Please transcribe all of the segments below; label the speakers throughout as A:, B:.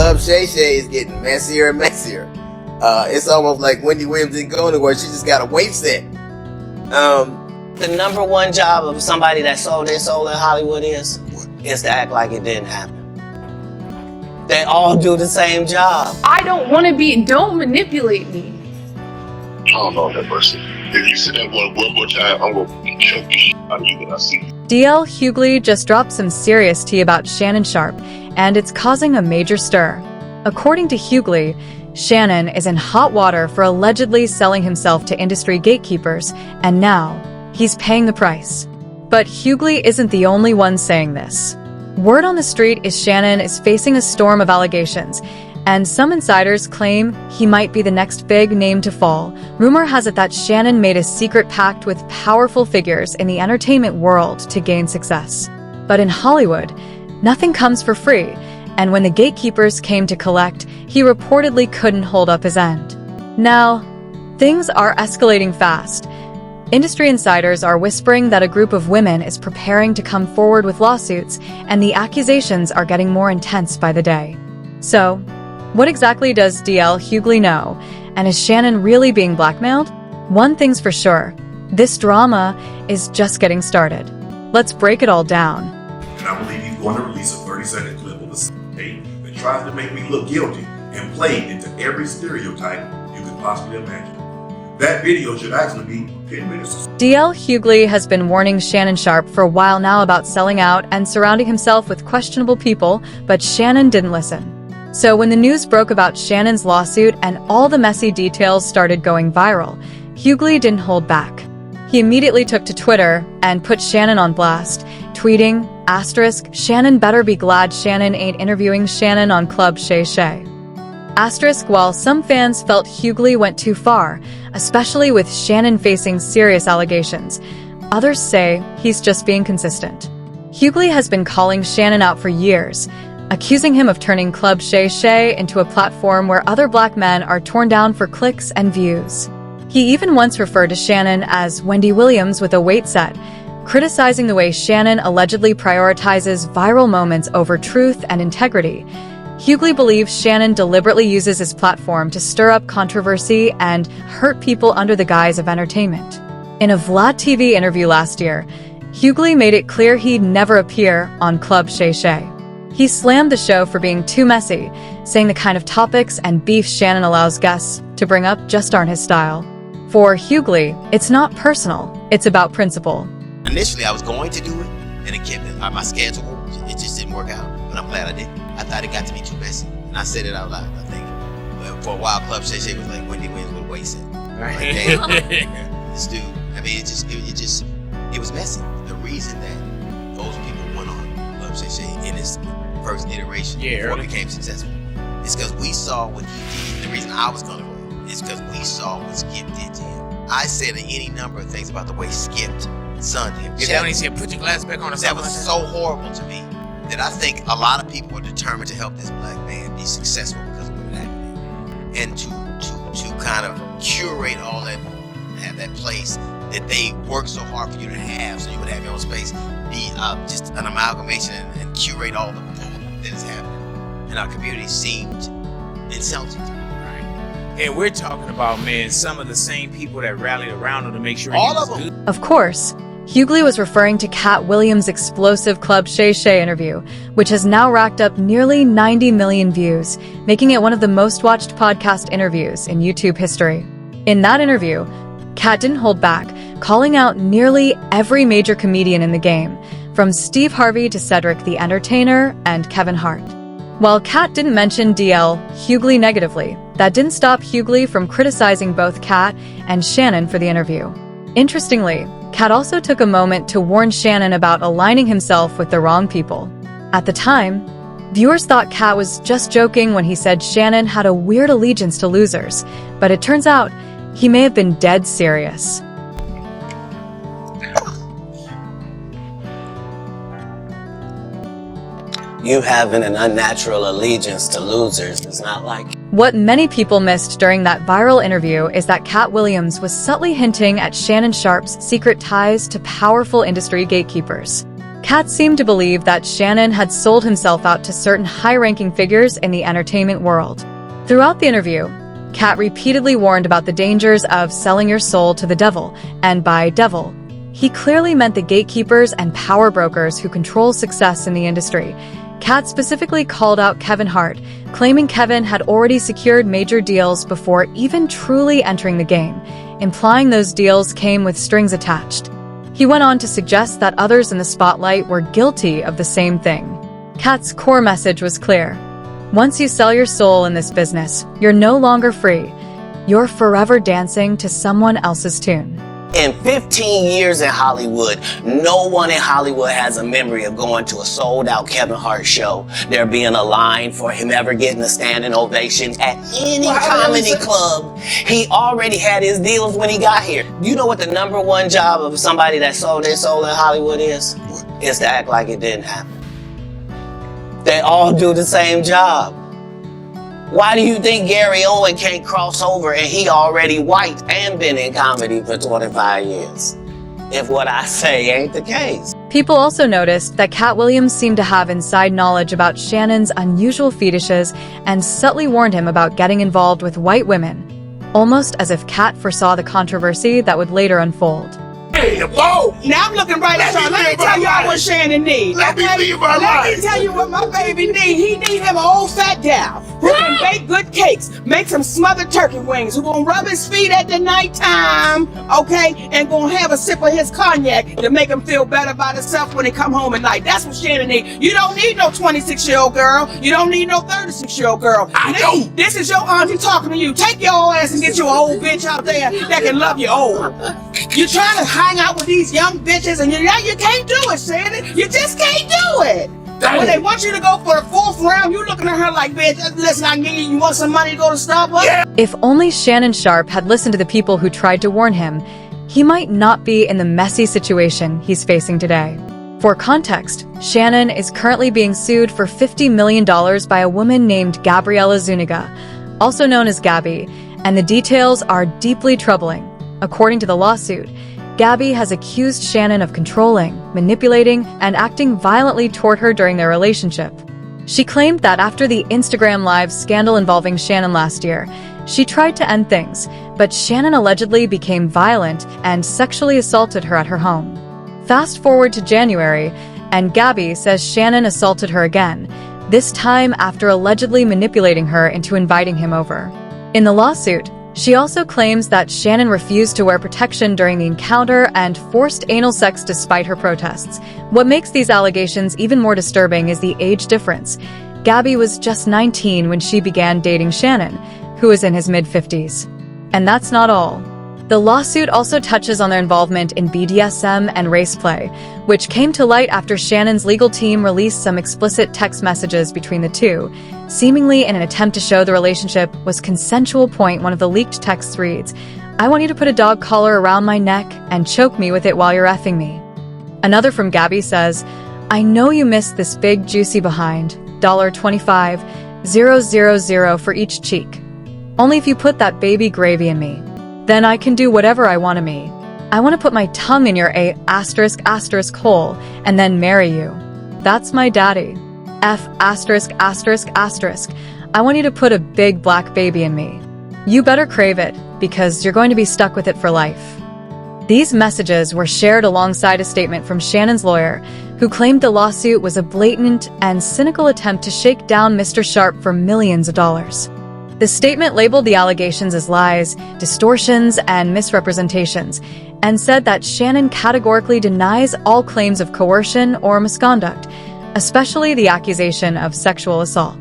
A: Club Shay Shay is getting messier and messier. It's almost like Wendy Williams didn't go anywhere. She just got a wait set.
B: The number one job of somebody that sold their soul in Hollywood is to act like it didn't happen. They all do the same job.
C: I don't want to be, don't manipulate me.
D: I don't know that person. If you say that one more time, I'm going to choke the shit out of you when I see you.
E: DL Hughley just dropped some serious tea about Shannon Sharpe, and it's causing a major stir. According to Hughley, Shannon is in hot water for allegedly selling himself to industry gatekeepers, and now he's paying the price. But Hughley isn't the only one saying this. Word on the street is Shannon is facing a storm of allegations, and some insiders claim he might be the next big name to fall. Rumor has it that Shannon made a secret pact with powerful figures in the entertainment world to gain success. But in Hollywood, nothing comes for free, and when the gatekeepers came to collect, he reportedly couldn't hold up his end. Now, things are escalating fast. Industry insiders are whispering that a group of women is preparing to come forward with lawsuits, and the accusations are getting more intense by the day. So, what exactly does DL Hughley know? And is Shannon really being blackmailed? One thing's for sure, this drama is just getting started. Let's break it all down.
F: And I believe he's going to release a 30-second clip of the tape that tries to make me look guilty and play into every stereotype you could possibly imagine. That video should actually be 10 minutes.
E: DL Hughley has been warning Shannon Sharpe for a while now about selling out and surrounding himself with questionable people, but Shannon didn't listen. So when the news broke about Shannon's lawsuit and all the messy details started going viral, Hughley didn't hold back. He immediately took to Twitter and put Shannon on blast, tweeting, *, Shannon better be glad Shannon ain't interviewing Shannon on Club Shay Shay. *, while some fans felt Hughley went too far, especially with Shannon facing serious allegations, others say he's just being consistent. Hughley has been calling Shannon out for years, accusing him of turning Club Shay Shay into a platform where other black men are torn down for clicks and views. He even once referred to Shannon as Wendy Williams with a weight set, criticizing the way Shannon allegedly prioritizes viral moments over truth and integrity. Hughley believes Shannon deliberately uses his platform to stir up controversy and hurt people under the guise of entertainment. In a VladTV interview last year, Hughley made it clear he'd never appear on Club Shay Shay. He slammed the show for being too messy, saying the kind of topics and beef Shannon allows guests to bring up just aren't his style. For Hughley, it's not personal, it's about principle.
A: Initially, I was going to do it, and it kept my schedule. It just didn't work out, but I'm glad I did. I thought it got to be too messy, and I said it out loud, I think. But for a while, Club Shay Shay was like Wendy Williams with a waist set. Right. Like, this dude, I mean, it was messy. The reason that those people went on Club Shay Shay in its first iteration before it became successful is because we saw what he did. The reason I was going to run is because we saw what Skip did to him. I said any number of things about the way Skip's son did.
G: Is that when he said, "Put your glass back on"? Or
A: that was so horrible to me that I think a lot of people are determined to help this black man be successful because of what happened, and to kind of curate all that, have that place that they work so hard for you to have, so you would have your own space, be just an amalgamation and curate all the bull that is happening in our community seemed insulting.
G: And we're talking about, man, some of the same people that rallied around him to make sure
A: all
G: he was
A: of them.
G: good.
E: Of course, Hughley was referring to Cat Williams' explosive Club Shay Shay interview, which has now racked up nearly 90 million views, making it one of the most watched podcast interviews in YouTube history. In that interview, Cat didn't hold back, calling out nearly every major comedian in the game, from Steve Harvey to Cedric the Entertainer and Kevin Hart. While Cat didn't mention DL Hughley negatively, that didn't stop Hughley from criticizing both Cat and Shannon for the interview. Interestingly, Cat also took a moment to warn Shannon about aligning himself with the wrong people. At the time, viewers thought Cat was just joking when he said Shannon had a weird allegiance to losers, but it turns out he may have been dead serious.
B: You having an unnatural allegiance to losers is not like.
E: What many people missed during that viral interview is that Cat Williams was subtly hinting at Shannon Sharpe's secret ties to powerful industry gatekeepers. Kat seemed to believe that Shannon had sold himself out to certain high-ranking figures in the entertainment world. Throughout the interview, Kat repeatedly warned about the dangers of selling your soul to the devil, and by devil, he clearly meant the gatekeepers and power brokers who control success in the industry. Kat specifically called out Kevin Hart, claiming Kevin had already secured major deals before even truly entering the game, implying those deals came with strings attached. He went on to suggest that others in the spotlight were guilty of the same thing. Kat's core message was clear. Once you sell your soul in this business, you're no longer free. You're forever dancing to someone else's tune.
B: In 15 years in Hollywood, no one in Hollywood has a memory of going to a sold-out Kevin Hart show, there being a line for him ever getting a standing ovation at any comedy club. He already had his deals when he got here. You know what the number one job of somebody that sold their soul in Hollywood is? Is to act like it didn't happen. They all do the same job. Why do you think Gary Owen can't cross over and he already white and been in comedy for 25 years? If what I say ain't the case.
E: People also noticed that Cat Williams seemed to have inside knowledge about Shannon's unusual fetishes and subtly warned him about getting involved with white women, almost as if Cat foresaw the controversy that would later unfold.
H: Hey, whoa! Now I'm looking right at y'all. Let me tell y'all what Shannon needs.
D: Let me leave my life.
H: Let me tell you what my baby needs. He need him an old fat gal who can bake good cakes, make some smothered turkey wings, who gonna rub his feet at the nighttime, okay, and gonna have a sip of his cognac to make him feel better about himself when he come home at night. That's what Shannon needs. You don't need no 26-year-old girl. You don't need no 36-year-old girl. This is your auntie talking to you. Take your old ass and get you an old bitch out there that can love you old. You're trying to hang out with these young bitches and you can't do it, Shannon. You just can't do it. When they want you to go for the 4th round, you looking at her like, bitch, listen, I can give you want some money to go to Starbucks? Yeah.
E: If only Shannon Sharpe had listened to the people who tried to warn him, he might not be in the messy situation he's facing today. For context, Shannon is currently being sued for $50 million by a woman named Gabriella Zuniga, also known as Gabby, and the details are deeply troubling. According to the lawsuit, Gabby has accused Shannon of controlling, manipulating, and acting violently toward her during their relationship. She claimed that after the Instagram Live scandal involving Shannon last year, she tried to end things, but Shannon allegedly became violent and sexually assaulted her at her home. Fast forward to January, and Gabby says Shannon assaulted her again, this time after allegedly manipulating her into inviting him over. In the lawsuit, she also claims that Shannon refused to wear protection during the encounter and forced anal sex despite her protests. What makes these allegations even more disturbing is the age difference. Gabby was just 19 when she began dating Shannon, who was in his mid-50s. And that's not all. The lawsuit also touches on their involvement in BDSM and race play, which came to light after Shannon's legal team released some explicit text messages between the two, seemingly in an attempt to show the relationship was consensual. One of the leaked texts reads, "I want you to put a dog collar around my neck and choke me with it while you're effing me." Another from Gabby says, "I know you missed this big juicy behind, $25,000 for each cheek. Only if you put that baby gravy in me. Then I can do whatever I want to me. I want to put my tongue in your **** hole and then marry you. That's my daddy. I want you to put a big black baby in me. You better crave it, because you're going to be stuck with it for life." These messages were shared alongside a statement from Shannon's lawyer, who claimed the lawsuit was a blatant and cynical attempt to shake down Mr. Sharpe for millions of dollars. The statement labeled the allegations as lies, distortions, and misrepresentations, and said that Shannon categorically denies all claims of coercion or misconduct, especially the accusation of sexual assault.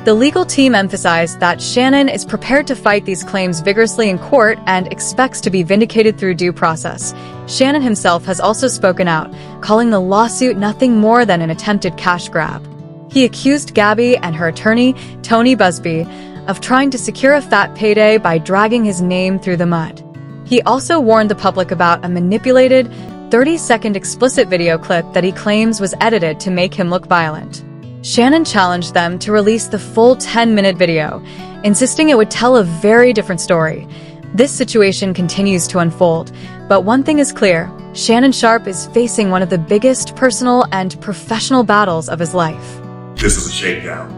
E: The legal team emphasized that Shannon is prepared to fight these claims vigorously in court and expects to be vindicated through due process. Shannon himself has also spoken out, calling the lawsuit nothing more than an attempted cash grab. He accused Gabby and her attorney, Tony Busby, of trying to secure a fat payday by dragging his name through the mud. He also warned the public about a manipulated, 30-second explicit video clip that he claims was edited to make him look violent. Shannon challenged them to release the full 10-minute video, insisting it would tell a very different story. This situation continues to unfold, but one thing is clear: Shannon Sharpe is facing one of the biggest personal and professional battles of his life.
F: This is a shakedown.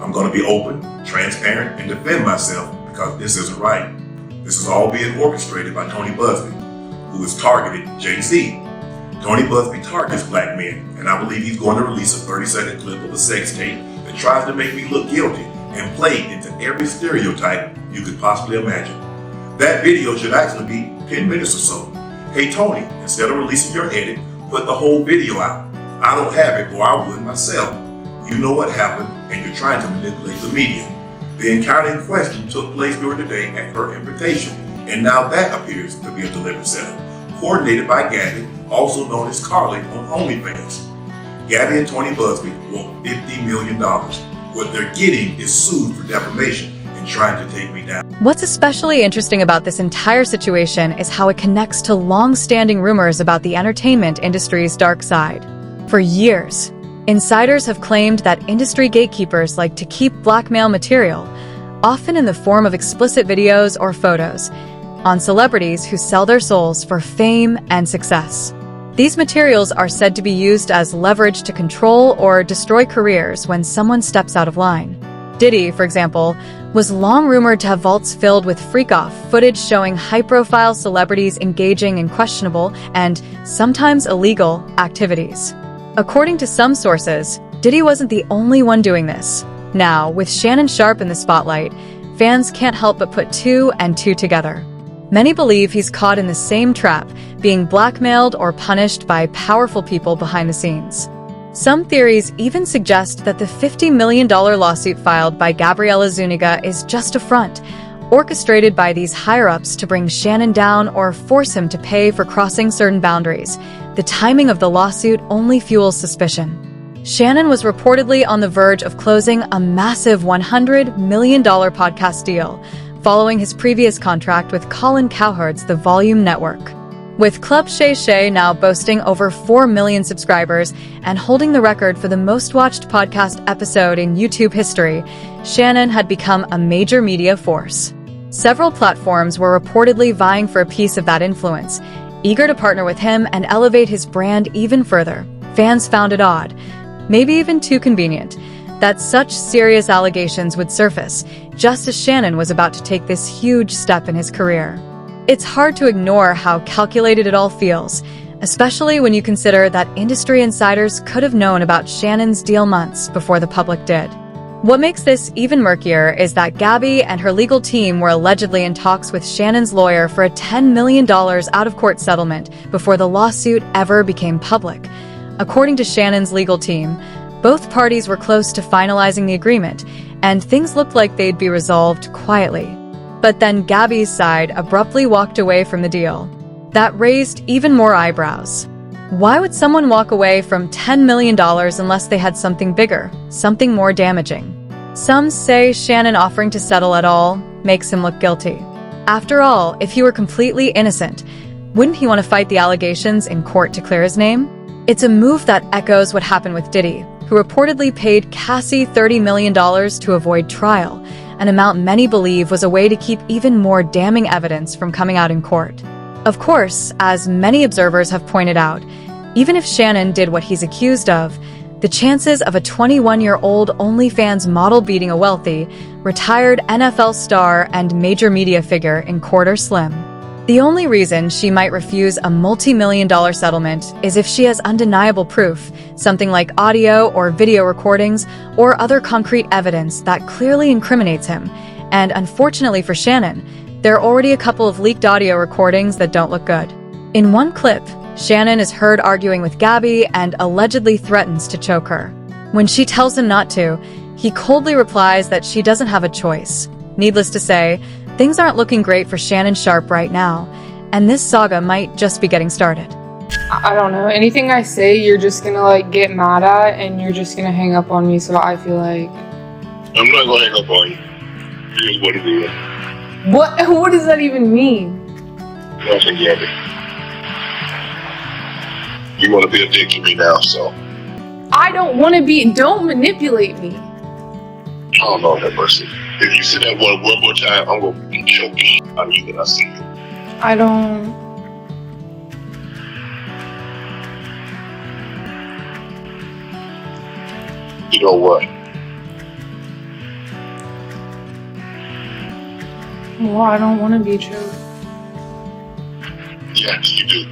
F: I'm going to be open, transparent, and defend myself because this isn't right. This is all being orchestrated by Tony Busby, who has targeted Jay-Z. Tony Busby targets black men, and I believe he's going to release a 30-second clip of a sex tape that tries to make me look guilty and play into every stereotype you could possibly imagine. That video should actually be 10 minutes or so. Hey Tony, instead of releasing your edit, put the whole video out. I don't have it, or I would myself. You know what happened, and you're trying to manipulate the media. The encounter in question took place during the day at her invitation, and now that appears to be a delivery setup, coordinated by Gabby, also known as Carly on OnlyFans. Gabby and Tony Busby want $50 million. What they're getting is sued for defamation and trying to take me down.
E: What's especially interesting about this entire situation is how it connects to long-standing rumors about the entertainment industry's dark side. For years, insiders have claimed that industry gatekeepers like to keep blackmail material, often in the form of explicit videos or photos, on celebrities who sell their souls for fame and success. These materials are said to be used as leverage to control or destroy careers when someone steps out of line. Diddy, for example, was long rumored to have vaults filled with freak-off footage showing high-profile celebrities engaging in questionable and sometimes illegal activities. According to some sources, Diddy wasn't the only one doing this. Now, with Shannon Sharpe in the spotlight, fans can't help but put two and two together. Many believe he's caught in the same trap, being blackmailed or punished by powerful people behind the scenes. Some theories even suggest that the $50 million lawsuit filed by Gabriella Zuniga is just a front, orchestrated by these higher-ups to bring Shannon down or force him to pay for crossing certain boundaries. The timing of the lawsuit only fuels suspicion. Shannon was reportedly on the verge of closing a massive $100 million podcast deal, following his previous contract with Colin Cowherd's The Volume Network. With Club Shay Shay now boasting over 4 million subscribers and holding the record for the most-watched podcast episode in YouTube history, Shannon had become a major media force. Several platforms were reportedly vying for a piece of that influence, eager to partner with him and elevate his brand even further. Fans found it odd, maybe even too convenient, that such serious allegations would surface, just as Shannon was about to take this huge step in his career. It's hard to ignore how calculated it all feels, especially when you consider that industry insiders could have known about Shannon's deal months before the public did. What makes this even murkier is that Gabby and her legal team were allegedly in talks with Shannon's lawyer for a $10 million out-of-court settlement before the lawsuit ever became public. According to Shannon's legal team, both parties were close to finalizing the agreement, and things looked like they'd be resolved quietly. But then Gabby's side abruptly walked away from the deal. That raised even more eyebrows. Why would someone walk away from $10 million unless they had something bigger, something more damaging? Some say Shannon offering to settle at all makes him look guilty. After all, if he were completely innocent, wouldn't he want to fight the allegations in court to clear his name? It's a move that echoes what happened with Diddy, who reportedly paid Cassie $30 million to avoid trial, an amount many believe was a way to keep even more damning evidence from coming out in court. Of course, as many observers have pointed out, even if Shannon did what he's accused of, the chances of a 21-year-old OnlyFans model beating a wealthy, retired NFL star and major media figure in court are slim. The only reason she might refuse a multi-million-dollar settlement is if she has undeniable proof, something like audio or video recordings or other concrete evidence that clearly incriminates him. And unfortunately for Shannon, there are already a couple of leaked audio recordings that don't look good. In one clip, Shannon is heard arguing with Gabby and allegedly threatens to choke her. When she tells him not to, he coldly replies that she doesn't have a choice. Needless to say, things aren't looking great for Shannon Sharpe right now, and this saga might just be getting started.
C: I don't know. Anything I say, you're just gonna get mad at, and you're just gonna hang up on me. So I feel like
D: I'm not gonna hang up on you. It is what it is.
C: what does that even mean?
D: Nothing, Gabby. You want to be a dick to me now, so.
C: I don't want to be. Don't manipulate me.
D: I don't know that person. If you say that one more time, I'm gonna choke you out of you when I see you.
C: I don't.
D: You know what?
C: Well, I don't want to be choked.
D: Yes, you do.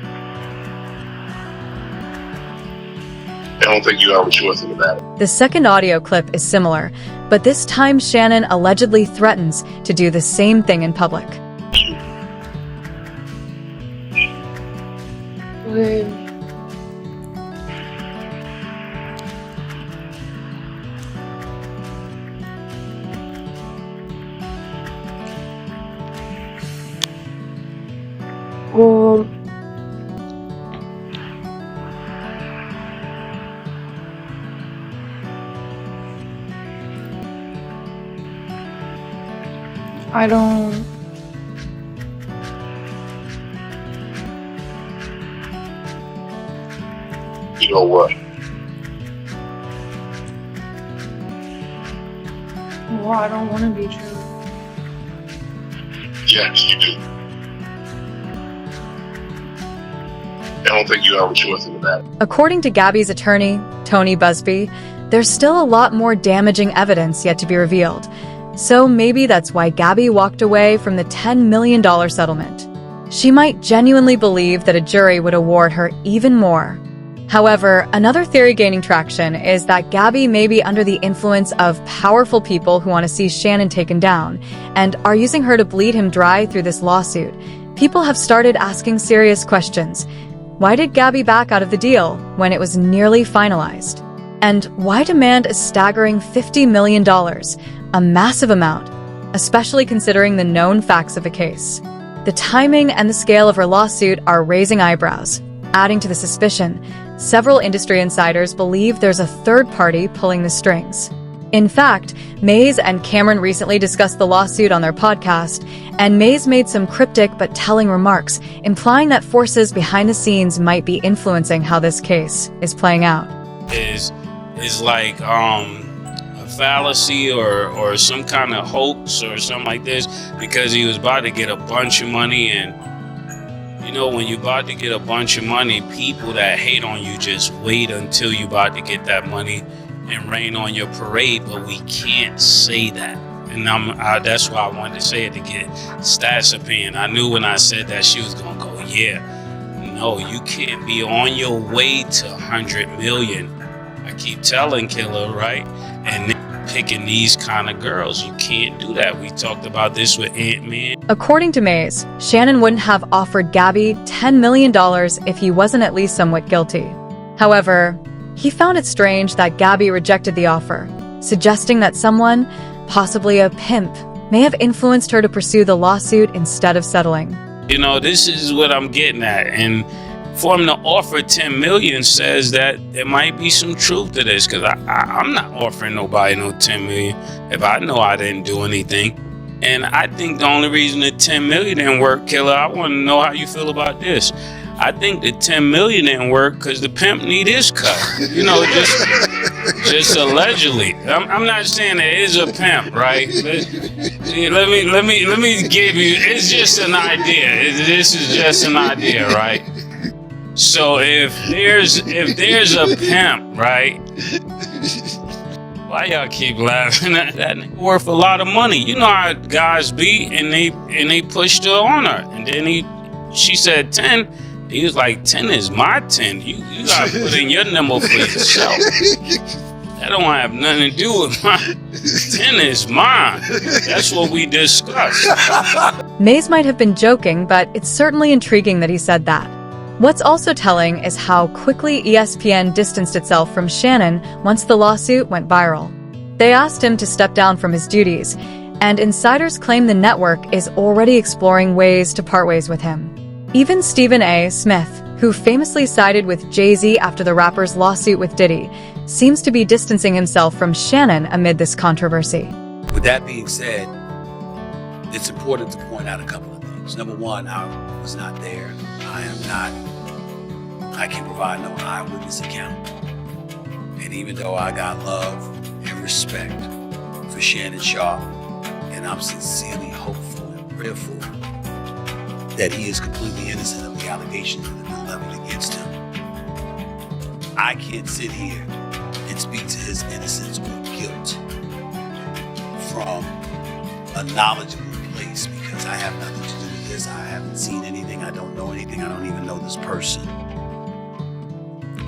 D: I don't think you have a choice in the matter.
E: The second audio clip is similar, but this time Shannon allegedly threatens to do the same thing in public.
C: Wait. Well, I don't.
D: You know what?
C: Well, I don't want to be choked.
D: Yes, you do. I don't think you have a choice in the matter.
E: According to Gabby's attorney, Tony Busby, there's still a lot more damaging evidence yet to be revealed. So maybe that's why Gabby walked away from the $10 million settlement. She might genuinely believe that a jury would award her even more. However, another theory gaining traction is that Gabby may be under the influence of powerful people who want to see Shannon taken down and are using her to bleed him dry through this lawsuit. People have started asking serious questions. Why did Gabby back out of the deal when it was nearly finalized? And why demand a staggering $50 million, a massive amount, especially considering the known facts of the case? The timing and the scale of her lawsuit are raising eyebrows. Adding to the suspicion, several industry insiders believe there's a third party pulling the strings. In fact, Mays and Cameron recently discussed the lawsuit on their podcast, and Mays made some cryptic but telling remarks, implying that forces behind the scenes might be influencing how this case is playing out.
I: Is like a fallacy or some kind of hoax or something like this, because he was about to get a bunch of money, and you know, when you're about to get a bunch of money, people that hate on you just wait until you're about to get that money and rain on your parade, but we can't say that. And that's why I wanted to say it, to get Stats' opinion. I knew when I said that she was gonna go, yeah, no, you can't be on your way to 100 million. I keep telling Killer, right? And then picking these kind of girls, you can't do that. We talked about this with Ant-Man.
E: According to Mays, Shannon wouldn't have offered Gabby $10 million if he wasn't at least somewhat guilty. However, he found it strange that Gabby rejected the offer, suggesting that someone, possibly a pimp, may have influenced her to pursue the lawsuit instead of settling.
I: You know, this is what I'm getting at. And for him to offer 10 million says that there might be some truth to this, because I'm not offering nobody no 10 million if I know I didn't do anything. And I think the only reason the 10 million didn't work, Killer, I want to know how you feel about this. I think the 10 million didn't work because the pimp need his cut. You know, just allegedly. I'm not saying there is a pimp, right? Let me give you. It's just an idea. This is just an idea, right? So if there's a pimp, right? Why y'all keep laughing? That nigga worth a lot of money. You know how guys be, and they pushed her on her, and then she said 10. He was like, 10 is my 10. You gotta put in your number for yourself. That don't have nothing to do with mine. 10 is mine. That's what we discussed.
E: Mays might have been joking, but it's certainly intriguing that he said that. What's also telling is how quickly ESPN distanced itself from Shannon once the lawsuit went viral. They asked him to step down from his duties, and insiders claim the network is already exploring ways to part ways with him. Even Stephen A. Smith, who famously sided with Jay-Z after the rapper's lawsuit with Diddy, seems to be distancing himself from Shannon amid this controversy.
J: With that being said, it's important to point out a couple of things. Number one, I was not there. I can provide no eyewitness account. And even though I got love and respect for Shannon Sharpe, and I'm sincerely hopeful and prayerful that he is completely innocent of the allegations that have been leveled against him, I can't sit here and speak to his innocence or guilt from a knowledgeable place, because I have nothing to do with this. I haven't seen anything. I don't know anything. I don't even know this person.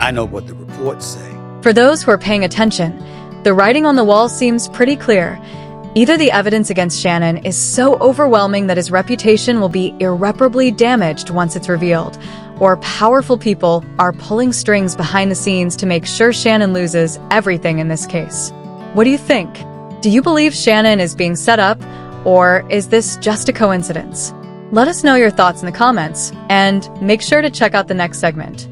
J: I know what the reports say.
E: For those who are paying attention, the writing on the wall seems pretty clear. Either the evidence against Shannon is so overwhelming that his reputation will be irreparably damaged once it's revealed, or powerful people are pulling strings behind the scenes to make sure Shannon loses everything in this case. What do you think? Do you believe Shannon is being set up, or is this just a coincidence? Let us know your thoughts in the comments, and make sure to check out the next segment.